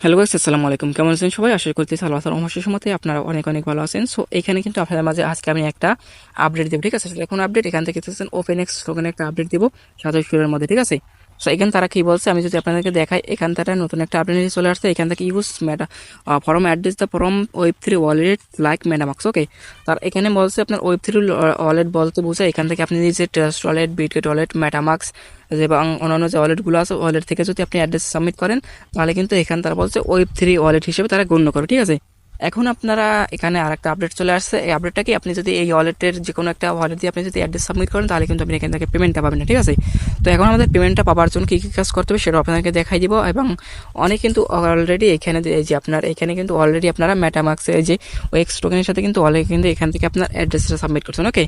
Hello guys, আসসালামু আলাইকুম। কেমন আছেন সবাই? আশা করতেছি আল্লাহ তাআলার অশেষ রহমতে আপনারা অনেক অনেক ভালো আছেন। সো এখানে কিন্তু আপনাদের মাঝে আজকে আমি একটা আপডেট দেব, ঠিক আছে? সেটা এখন আপডেট এখান থেকে দেখতেছেন ওপেনএক্স টোকেনে একটা আপডেট দেব 27 এর মধ্যে, ঠিক আছে? সো এখানে তারা কি বলছে আমি যদি আপনাদেরকে দেখাই, এখান থেকে নতুন একটা আপডেট চলে আসছে। এখান থেকে use meta form address the form ওয়েব3 ওয়ালেট লাইক মেটামাক্স, ওকে? তার এখানে বলছে আপনার ওয়েব3 ওয়ালেট বলতে বোঝায় এখান থেকে আপনি নিজে trust wallet, Bitget wallet, MetaMask এবং অন্যান্য যে ওয়ালেটগুলো আছে ওয়ালেট থেকে যদি আপনি অ্যাড্রেস সাবমিট করেন তাহলে কিন্তু এখানে তারা বলছে ওয়েব3 ওয়ালেট হিসেবে তারা গণ্য করে, ঠিক আছে? এখন আপনারা এখানে আরেকটা আপডেট চলে আসছে। এই আপডেটটা কি, আপনি যদি এই ওয়ালেটের যে কোনো একটা ওয়ালেট দিয়ে আপনি যদি অ্যাড্রেস সাবমিট করেন তাহলে কিন্তু আপনি এখান থেকে পেমেন্টটা পাবেন না, ঠিক আছে? তো এখন আমাদের পেমেন্টটা পাওয়ার জন্য কী কী কাজ করতে হবে সেটা আপনাদেরকে দেখাই দিব। এবং অনেক কিন্তু অলরেডি এখানে এই যে আপনার এখানে কিন্তু অলরেডি আপনারা মেটামাক্সে যে ওয়েক্স টোকেনের সাথে কিন্তু অলরেডি কিন্তু এখান থেকে আপনার অ্যাড্রেসটা সাবমিট করছেন, ওকে?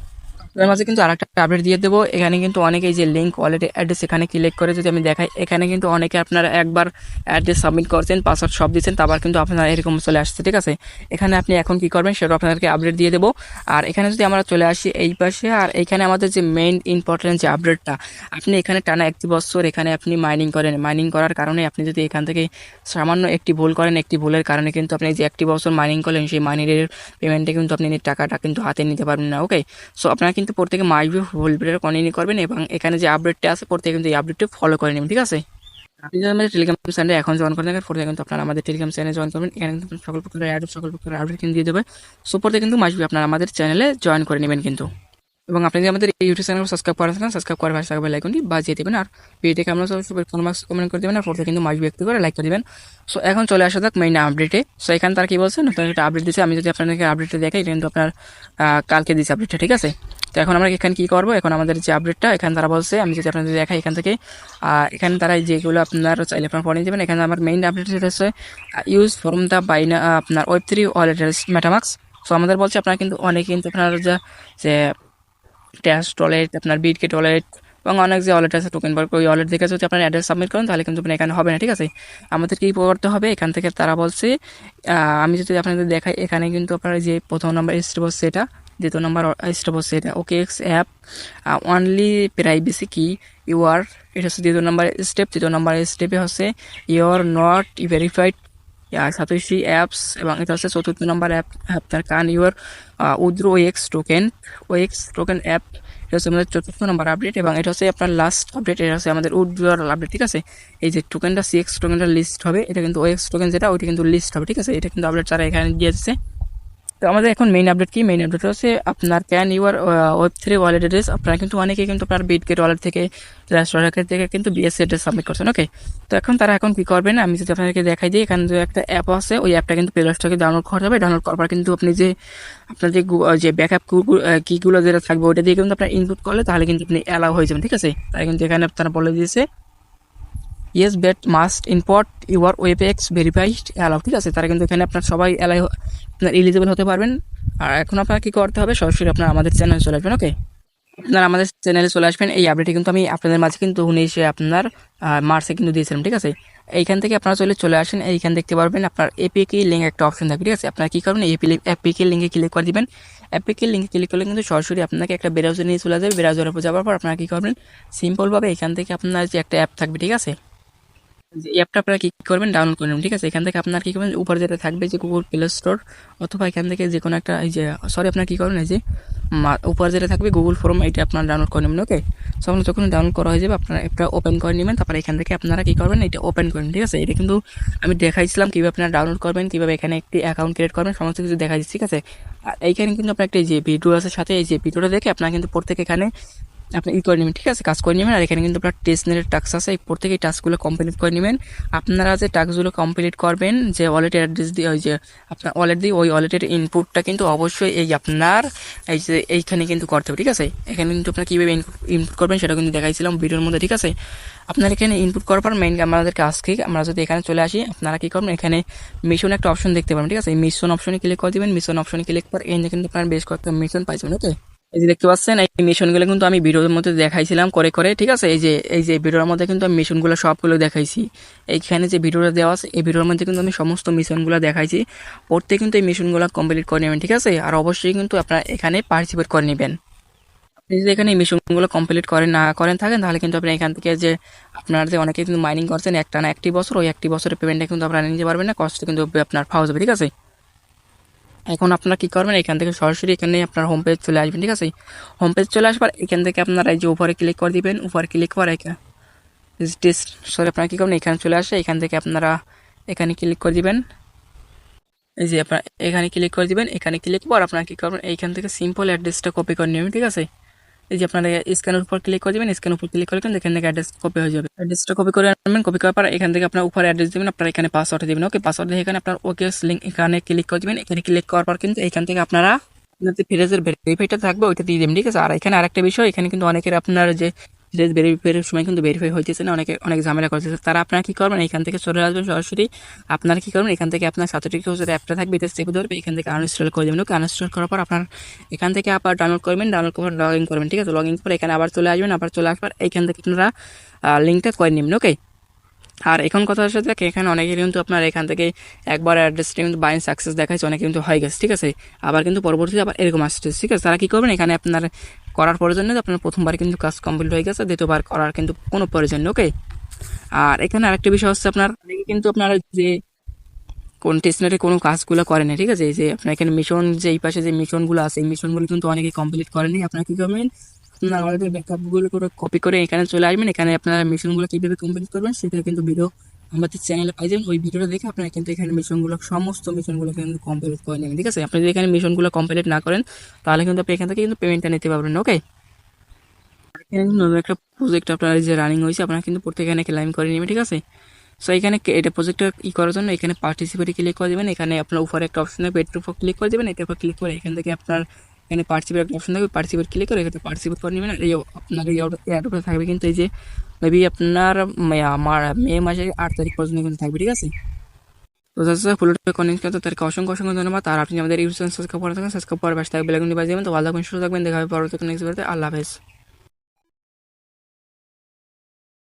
এর মাঝে কিন্তু আরেকটা আপডেট দিয়ে দেবো। এখানে কিন্তু অনেকে এই যে লিঙ্ক ওয়ালেট অ্যাড্রেস এখানে ক্লিক করে যদি আমি দেখাই, এখানে কিন্তু অনেকে আপনারা একবার অ্যাড্রেস সাবমিট করছেন, পাসওয়ার্ড সব দিচ্ছেন, তারপর কিন্তু আপনারা এরকম চলে আসছে, ঠিক আছে? এখানে আপনি এখন কি করবেন সেটা আপনাদেরকে আপডেট দিয়ে দেবো। আর এখানে যদি আমরা চলে আসি এই পাশে, আর এখানে আমাদের যে মেইন ইম্পর্টেন্ট যে আপডেটটা, আপনি এখানে টানা 1 বছর এখানে আপনি মাইনিং করেন, মাইনিং করার কারণে আপনি যদি এখান থেকে সামান্য একটি ভুল করেন, একটি ভুলের কারণে কিন্তু আপনি যে 1 বছর মাইনিং করলেন সেই মাইনিংয়ের পেমেন্টে কিন্তু আপনি টাকাটা কিন্তু হাতে নিতে পারবেন না, ওকে? সো আপনারা কিন্তু প্রত্যেকে মাইবি ফুল ভিডিও কন্টিনিউ করবেন এবং এখানে যে আপডেটটা আছে প্রত্যেকে কিন্তু এই আপডেটটি ফলো করে নেবেন, ঠিক আছে? আপনি যদি আমাদের টেলিগ্রাম চ্যানেলে এখন জয়েন করে থাকেন, প্রত্যেকে কিন্তু আপনারা আমাদের টেলিগ্রাম চ্যানেলে জয়েন করবেন। এখানে কিন্তু সকল প্রকারের অ্যাড, সকল প্রকারের আপডেট কিন্তু দিয়ে দেবে। সো প্রত্যেকে কিন্তু মাসবি আপনারা আমাদের চ্যানেলে জয়েন করে নেবেন কিন্তু। এবং আপনি যদি আমাদের এই ইউটিউব চ্যানেল সাবস্ক্রাইব করে থাকেন, সাবস্ক্রাইব করে পাশে থাকা বেল আইকনটি বাজিয়ে দেবেন। আর ভিডিওতে কেমন সবাই কমেন্ট করে দেবেন, আর প্রত্যেকে কিন্তু মাসবি একটু করে লাইক করে দেবেন। সো এখন চলে আসা যাক মেইন আপডেটে। সো এখানে তারা কি বলছে, নতুন একটা আপডেট দিচ্ছে। আমি যদি আপনাদেরকে আপডেটটা দেখাই, এটা কিন্তু আপনার কালকে দিচ্ছে আপডেটটা, ঠিক আছে? তো এখন আমরা এখানে কি করবো, এখন আমাদের যে আপডেটটা এখানে তারা বলছে আমি যদি আপনাদের দেখাই এখান থেকে, এখানে তারা যেগুলো আপনার চাইলে আপনার পড়ে দেবেন। এখানে আমার মেইন আপডেট যেটা হচ্ছে ইউজ ফ্রম দ্য বাইনা আপনার ওয়েব3 ওয়ালেট মেটামাক্স। সো আমাদের বলছে আপনারা কিন্তু অনেকে কিন্তু আপনার যে ট্যাস্ট ওয়ালেট, আপনার বিটগেট ওয়ালেট এবং অনেক যে ওয়ালেট আছে টোকেন বার, ওই ওয়ালেট থেকে যদি আপনার অ্যাড্রেস সাবমিট করেন তাহলে কিন্তু আপনি এখানে হবে না, ঠিক আছে? আমাদের কি করতে হবে, এখান থেকে তারা বলছে আমি যদি আপনাদের দেখাই, এখানে কিন্তু আপনার যে প্রথম নাম্বার স্টেপ হচ্ছে এটা, দ্বিতীয় নাম্বার স্টেপ হচ্ছে এটা, okay X app only privacy কি ইউ আর, এটা হচ্ছে দ্বিতীয় নাম্বার স্টেপ। তৃতীয় নাম্বার স্টেপে হচ্ছে you are not verified Satoshi apps, এবং এটা হচ্ছে চতুর্থ নম্বর অ্যাপ আপনার কান ইউর উদ্রো ওএক্স টোকেন অ্যাপ। এটা হচ্ছে আমাদের চতুর্থ নম্বর আপডেট এবং এটা হচ্ছে আপনার লাস্ট আপডেট। এটা হচ্ছে আমাদের উইথড্রয়াল আপডেট, ঠিক আছে? এই যে টোকেনটা সিএক্স টোকেনটা লিস্ট হবে, এটা কিন্তু ওএক্স টোকেন যেটা ওইটা কিন্তু লিস্ট হবে, ঠিক আছে? এটা কিন্তু আপডেট তারা এখানে দিয়ে দিচ্ছে। তো আমাদের এখন মেইন আপডেট কি, মেইন আপডেট হচ্ছে আপনার ক্যান ইউর ওয়েব3 ওয়ালেট অ্যাড্রেস। আপনারা কিন্তু অনেকেই কিন্তু আপনার বিটগেট ওয়ালেট থেকে, ট্রাস্ট ওয়ালেট থেকে কিন্তু বিএসসি অ্যাড্রেস সাবমিট করছেন, ওকে? তো এখন তারা এখন কি করবেন, আমি যদি আপনাদেরকে দেখাই দিই, এখানে যে একটা অ্যাপ আছে ওই অ্যাপটা কিন্তু প্লে স্টোর থেকে ডাউনলোড করতে হবে। ডাউনলোড করার পর কিন্তু আপনি যে আপনার যে ব্যাকআপ কিগুলো যেটা থাকবে ওইটা দিয়ে কিন্তু আপনার ইনপুট করলে তাহলে কিন্তু আপনি অ্যালাউ হয়ে যাবেন, ঠিক আছে? তাই কিন্তু এখানে আপনারা বলে দিয়েছে yes bet must import your web x verified allow, ঠিক আছে? তারা কিন্তু এখানে আপনার সবাই অ্যালাউ, আপনার এলিজিবল হতে পারবেন। আর এখন আপনার কি করতে হবে, সরাসরি আপনার আমাদের চ্যানেলে চলে আসবেন, ওকে? আপনারা আমাদের চ্যানেলে চলে আসবেন। এই আপডেটটি কিন্তু আমি আপনাদের মাঝে কিন্তু 19 আপনার মার্চে কিন্তু দিয়েছিলাম, ঠিক আছে? এইখান থেকে আপনারা চলে আসেন। এইখান দেখতে পারবেন আপনার এপিকে লিঙ্ক একটা অপশন থাকবে, ঠিক আছে? আপনারা কি করবেন, এপিকে লিঙ্কে ক্লিক করে দিবেন। এপিকে লিঙ্কে ক্লিক করলে কিন্তু সরাসরি আপনাকে একটা ব্রাউজার নিয়ে চলে যাবে। ব্রাউজারের উপর যাওয়ার পর আপনারা কি করবেন, সিম্পলভাবে এখান থেকে আপনার যে একটা অ্যাপ থাকবে, ঠিক আছে? যে অ্যাপটা আপনারা কি করবেন, ডাউনলোড করে নেবেন, ঠিক আছে? এখান থেকে আপনার কি করবেন, উপরে যেটা থাকবে যে গুগল প্লে স্টোর, অথবা এখান থেকে যে কোনো একটা এই যে আপনার কি করবেন, এই যে উপরে যেটা থাকবে গুগল ফর্ম, এটা আপনারা ডাউনলোড করে নেবেন, ওকে? যখন ডাউনলোড করা হয়ে যাবে আপনারা একটা ওপেন করে নেবেন। তারপরে এখান থেকে আপনারা কি করবেন, এটা ওপেন করেন, ঠিক আছে? এটা কিন্তু আমি দেখাইছিলাম কীভাবে আপনারা ডাউনলোড করবেন, কীভাবে এখানে একটি অ্যাকাউন্ট ক্রিয়েট করবেন, সমস্ত কিছু দেখা দিচ্ছি, ঠিক আছে? আর এইখানে কিন্তু আপনার একটা যে ভিডিও আছে সাথে, এই যে ভিডিওটা দেখে আপনারা কিন্তু প্রত্যেকে এখানে আপনি করে নেবেন, ঠিক আছে? কাজ করে নেবেন। আর এখানে কিন্তু আপনার টেস্টনেটের টাস্ক আছে, এই প্রত্যেকে এই টাস্কগুলো কমপ্লিট করে নেবেন। আপনারা যে টাস্কগুলো কমপ্লিট করবেন, যে ওয়ালেটের অ্যাড্রেস দিয়ে, ওই যে আপনার ওয়ালেট দিয়ে, ওই ওয়ালেটের ইনপুটটা কিন্তু অবশ্যই এই আপনার এই যে এইখানে কিন্তু করতে হবে, ঠিক আছে? এখানে কিন্তু আপনার কীভাবে ইনপুট করবেন সেটা কিন্তু দেখাইছিলাম ভিডিওর মধ্যে, ঠিক আছে? আপনার এখানে ইনপুট করার পর মেইন আমাদের কাজ কি, আমরা যদি এখানে চলে আসি, আপনারা কী করবেন, এখানে মিশন একটা অপশন দেখতে পাবেন, ঠিক আছে? এই মিশন অপশনে ক্লিক করে দেবেন। মিশন অপশনে ক্লিক করে এখানে কিন্তু আপনার বেশ কয়েকটা মিশন পাইছেন, ওকে? এই যে দেখতে পাচ্ছেন এই মিশনগুলো কিন্তু আমি ভিডিওর মধ্যে দেখাইছিলাম করে করে, ঠিক আছে? এই যে ভিডিওর মধ্যে কিন্তু আমি মিশনগুলো সবগুলো দেখাইছি। এইখানে যে ভিডিওটা দেওয়া আছে এই ভিডিওর মধ্যে কিন্তু আমি সমস্ত মিশনগুলো দেখাইছি। প্রত্যেকে কিন্তু এই মিশনগুলো কমপ্লিট করে নেবেন, ঠিক আছে? আর অবশ্যই কিন্তু আপনারা এখানে পার্টিসিপেট করে নেবেন। এই যে এখানে মিশনগুলো কমপ্লিট করেন না করেন থাকেন তাহলে কিন্তু আপনি এখান থেকে যে আপনার যে অনেকে কিন্তু মাইনিং করছেন একটা না একটি বছর, ওই একটি বছরের পেমেন্টটা কিন্তু আপনারা নিতে পারবেন না, কষ্ট কিন্তু আপনার পাওয়া যাবে, ঠিক আছে। এখন আপনারা কি করবেন, এখান থেকে সরাসরি এখানে আপনার হোম পেজ চলে আসবেন, ঠিক আছে। হোম পেজ চলে আসবার এখান থেকে আপনারা এই যে উপরে ক্লিক করে দিবেন, উপরে ক্লিক করে সরি আপনারা কী করবেন, এখানে চলে আসে, এখান থেকে আপনারা এখানে ক্লিক করে দিবেন। এই যে আপনার এখানে ক্লিক করে দিবেন, এখানে ক্লিক করার আপনারা কী করবেন, এইখান থেকে সিম্পল অ্যাড্রেসটা কপি করে নেবেন, ঠিক আছে। এই যে আপনারা স্ক্যানের উপর ক্লিক করে দিবেন, স্ক্যানের উপর ক্লিক করে দেন, এখান থেকে অ্যাড্রেস কপি হয়ে যাবে। অ্যাড্রেসটা কপি করে আনবেন, কপি করার পর এখান থেকে আপনার উপরে অ্যাড্রেস দিবেন, আপনারা এখানে পাসওয়ার্ড দিবেন, ওকে। পাসওয়ার্ড দিয়ে এখানে আপনার ওকে লিঙ্ক এখানে ক্লিক করে দিবেন। এখানে ক্লিক করার পর কিন্তু এখান থেকে আপনারা যে ফ্রেজের ভেরিফাইটা থাকবে ওইটা দিয়ে দেবেন, ঠিক আছে। আর এখানে আরেকটা বিষয়, এখানে কিন্তু অনেকের আপনার যে ফ্রেজ ভেরিফাইয়ের সময় কিন্তু ভেরিফাই হইতেছে না, অনেক ঝামেলা করতেছে, তারা আপনারা কি করবেন, এখান থেকে চলে আসবেন সরাসরি। আপনারা কি করবেন, এখান থেকে আপনার সার্টিফিকেট যে অ্যাপটা থাকবে এটা চেপে ধরবে, এখান থেকে আনইনস্টল করে দেবেন, ওকে। আনইনস্টল করার পর আপনার এখান থেকে আবার ডাউনলোড করবেন, ডাউনলোড করে লগ ইন করবেন, ঠিক আছে। লগ ইন করে এখানে আবার চলে আসবেন, আবার চলে আসবার এইখান থেকে আপনারা লিঙ্কটা করে নেবেন, ওকে। আর এখন কথা হচ্ছে যে এখানে অনেকে কিন্তু আপনার এখান থেকে একবার অ্যাড্রেসটা কিন্তু বাইন সাকসেস দেখাচ্ছে, অনেকে কিন্তু হয়ে গেছে, ঠিক আছে। আবার কিন্তু পরবর্তীতে আবার এরকম আসছে, ঠিক আছে। তারা কি করবেন, এখানে আপনার করার প্রয়োজন নেই, আপনার প্রথমবার কিন্তু কাজ কমপ্লিট হয়ে গেছে, দ্বিতীয়বার করার কিন্তু কোনো প্রয়োজন নেই, ওকে। আর এখানে আরেকটা বিষয় হচ্ছে আপনার অনেকে কিন্তু আপনার যে কোন স্টেশনারি কোনো কাজগুলো করেনি, ঠিক আছে। এই যে আপনার এখানে মিশন যে এই পাশে যে মিশনগুলো আছে এই মিশনগুলো কিন্তু অনেকে কমপ্লিট করেনি, আপনারা কি করবেন, আপনার আমাদের ব্যাকআপগুলো করে কপি করে এখানে চলে আসবেন, এখানে আপনারা মিশনগুলো কীভাবে কমপ্লিট করবেন সেটা কিন্তু ভিডিও আমাদের চ্যানেলে পাই যাবেন, ওই ভিডিওটা দেখে আপনারা কিন্তু এখানে মিশনগুলো সমস্ত মিশনগুলো কিন্তু কমপ্লিট করে নেবেন, ঠিক আছে। আপনি যদি এখানে মিশনগুলো কমপ্লিট না করেন তাহলে কিন্তু আপনি এখান থেকে কিন্তু পেমেন্টটা নিতে পারবেন, ওকে। এখানে কিন্তু নতুন একটা প্রজেক্ট আপনার যে রানিং হয়েছে, আপনারা কিন্তু প্রত্যেক এখানে ক্লাইম করে নেবেন, ঠিক আছে। সো এখানে এটা প্রজেক্টটা করার জন্য এখানে পার্টিসিপেটে ক্লিক করে দেবেন, এখানে আপনার উপরে একটা অপশন থাকবে এটার উপর ক্লিক করে দেবেন, এটার উপর ক্লিক করে এখান থেকে আপনার এখানে পার্টিসিপেট একটা অপশন থাকবে, পার্টিসিপেট ক্লিক করে এখানে পার্টিসিপেট করে নেবেন। আর এই আপনার এই অ্যাডটা থাকবে কিন্তু এই যে মেবি আপনার আমার মে মাসের 8 তারিখ পর্যন্ত কিন্তু থাকবে, ঠিক আছে। তো যাচ্ছে ফুলটা কনেক্ট করতে তাদেরকে অসংখ্য অসংখ্য ধন্যবাদ। আর আপনি আমাদের ইউটিউব চ্যানেল সাবস্ক্রাইব করে থাকেন, সাবস্ক্রাইব করার পাশে থাকবে বেল আইকনটি বাজিয়ে দেবেন। তো ভালো থাকবেন, সুস্থ থাকবেন, দেখা হবে পরবর্তী নেক্সট ভিডিওতে। আল্লাহ হাফেজ।